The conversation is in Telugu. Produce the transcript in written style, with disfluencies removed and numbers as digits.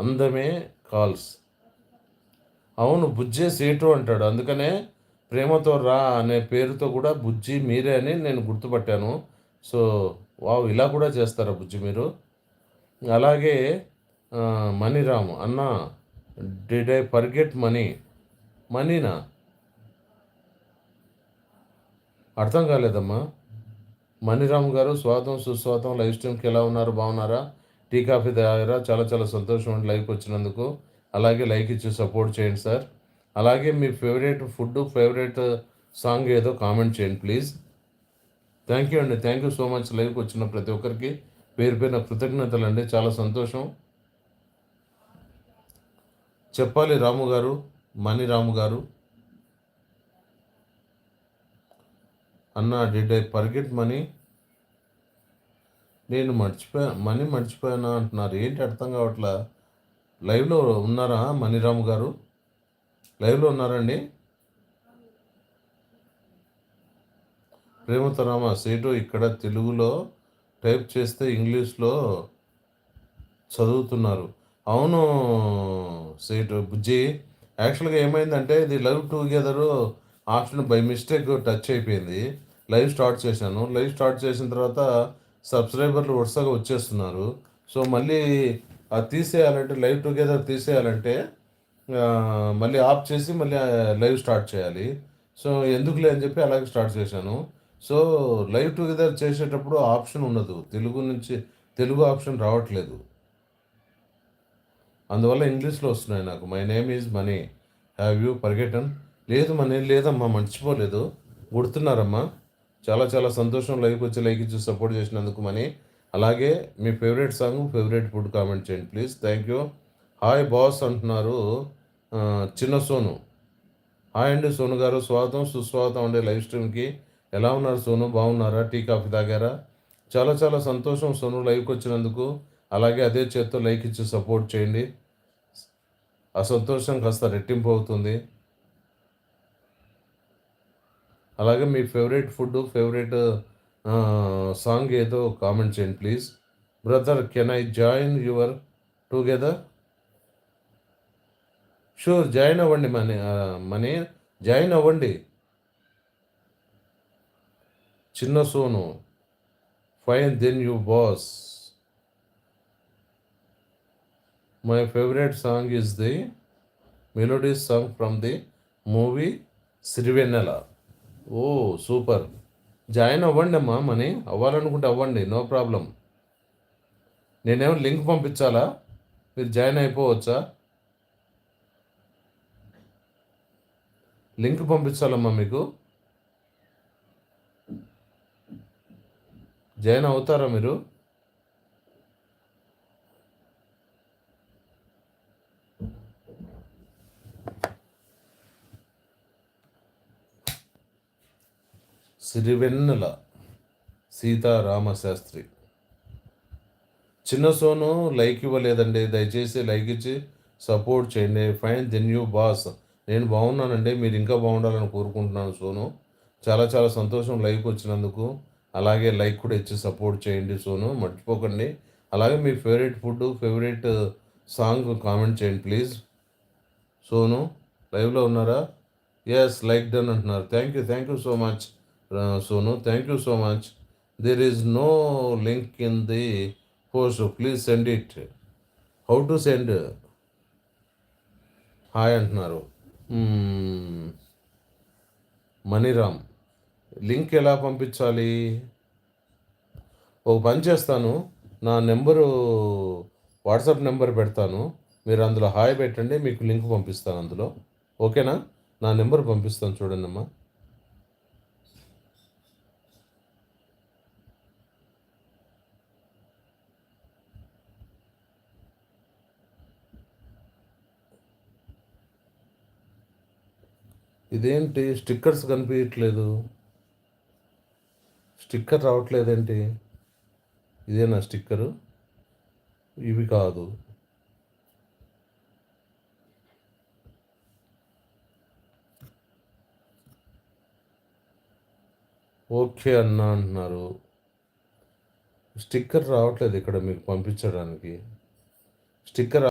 అందమే కాల్స్. అవును, బుజ్జే సీటు అంటాడు. అందుకనే ప్రేమతో రా అనే పేరుతో కూడా బుజ్జి మీరే అని నేను గుర్తుపట్టాను. So, wow! ఇలా కూడా చేస్తారా బుజ్జి మీరు? అలాగే మణిరామ్ అన్న, డిడ్ ఐ ఫర్గెట్ మనీ? మనీనా? అర్థం కాలేదమ్మా. మణిరామ్ గారు స్వాగతం సుస్వాగతం. లైవ్ స్ట్రీమ్కి ఎలా ఉన్నారు, బాగున్నారా? టీ కాఫీ తాగారా? చాలా చాలా సంతోషం అండి లైవ్కి వచ్చినందుకు. అలాగే లైక్ ఇచ్చి సపోర్ట్ చేయండి సార్. అలాగే మీ ఫేవరెట్ ఫుడ్, ఫేవరెట్ సాంగ్ ఏదో కామెంట్ చేయండి ప్లీజ్. థ్యాంక్ యూ అండి, థ్యాంక్ యూ సో మచ్. లైవ్కి వచ్చిన ప్రతి ఒక్కరికి పేరు పేరున కృతజ్ఞతలు అండి, చాలా సంతోషం. చెప్పాలి రాము గారు, మణిరాము గారు. అన్న, డిడ్ ఐ ఫర్గెట్ మనీ? నేను మనీ మర్చిపోయానా అంటున్నారు, ఏంటి అర్థం కావట్లా. లైవ్లో ఉన్నారా మణిరాము గారు? లైవ్లో ఉన్నారండి? ప్రేమతో రామ సేటు ఇక్కడ తెలుగులో టైప్ చేస్తే ఇంగ్లీష్లో చదువుతున్నారు. అవును సేటు బుజ్జి, యాక్చువల్గా ఏమైందంటే ఇది live together option by mistake touch అయిపోయింది. లైవ్ స్టార్ట్ చేశాను. లైవ్ స్టార్ట్ చేసిన తర్వాత సబ్స్క్రైబర్లు వరుసగా వచ్చేస్తున్నారు. సో మళ్ళీ అది తీసేయాలంటే, లైవ్ టుగెదర్ తీసేయాలంటే మళ్ళీ ఆఫ్ చేసి మళ్ళీ లైవ్ స్టార్ట్ చేయాలి. సో ఎందుకులే అని చెప్పి అలాగే స్టార్ట్ చేశాను. సో లైవ్ టుగెదర్ చేసేటప్పుడు ఆప్షన్ ఉండదు, తెలుగు ఆప్షన్ రావట్లేదు. అందువల్ల ఇంగ్లీష్లో వస్తున్నాయి నాకు. My name is money, have you forgotten? లేదు మనీ, లేదమ్మా మర్చిపోలేదు. గుర్తున్నారమ్మా. చాలా చాలా సంతోషం లైవ్కి వచ్చి లైక్ ఇచ్చి సపోర్ట్ చేసినందుకు మనీ. అలాగే మీ favourite song, favourite food comment చేయండి please. Thank you. Hi boss అంటున్నారు చిన్న సోను. హాయ్ అండి సోను గారు, స్వాగతం సుస్వాగతం అండి లైవ్ స్ట్రీమ్కి. ఎలా ఉన్నారు సోను, బాగున్నారా? టీ కాఫీ తాగారా? చాలా చాలా సంతోషం సోను లైవ్కి వచ్చినందుకు. అలాగే అదే చేత్తో లైక్ ఇచ్చి సపోర్ట్ చేయండి, ఆ సంతోషం కాస్త రెట్టింపు అవుతుంది. అలాగే మీ ఫేవరెట్ ఫుడ్, ఫేవరెట్ సాంగ్ ఏదో కామెంట్ చేయండి please. Brother, can I join your together? Sure, join అవ్వండి మనీ జాయిన్ అవ్వండి. చిన్న Sonu, fine then you boss. My favourite song is the melody song from the movie Sirivennela. Oh super. Join అవ్వండి అమ్మా, మనీ అవ్వాలనుకుంటే అవ్వండి, నో ప్రాబ్లం. నేనేమో లింక్ పంపించాలా, మీరు జాయిన్ అయిపోవచ్చా? లింక్ పంపించాలమ్మా మీకు, జాయిన్ అవుతారా మీరు? సిరివెన్నెల సీతారామశాస్త్రి. చిన్న సోను లైక్ ఇవ్వలేదండి, దయచేసి లైక్ ఇచ్చి సపోర్ట్ చేయండి. Fine then you boss. నేను బాగున్నానండి, మీరు ఇంకా బాగుండాలని కోరుకుంటున్నాను సోను. చాలా చాలా సంతోషం లైవ్కి వచ్చినందుకు. అలాగే లైక్ కూడా ఇచ్చి సపోర్ట్ చేయండి సోను, మర్చిపోకండి. అలాగే మీ favourite food, favourite song comment చేయండి ప్లీజ్. సోను లైవ్లో ఉన్నారా? ఎస్, లైక్ డన్ అంటున్నారు. Thank you so much Sonu, thank you so much. There is no link in the post, please send it. How to send? Hi అంటున్నారు మణిరామ్. లింక్ ఎలా పంపించాలి? ఒక పని చేస్తాను, నా నెంబరు వాట్సాప్ నెంబర్ పెడతాను, మీరు అందులో హాయ్ పెట్టండి, మీకు లింక్ పంపిస్తాను అందులో. ఓకేనా? నా నెంబర్ పంపిస్తాను చూడండి అమ్మా. ఇదేంటి స్టిక్కర్స్ కనిపించట్లేదు, స్టిక్కర్ రావట్లేదేంటి? ఇదేనా స్టిక్కరు? ఇవి కాదు. ఓకే అన్న అంటున్నారు. స్టిక్కర్ రావట్లేదు ఇక్కడ మీకు పంపించడానికి. స్టిక్కర్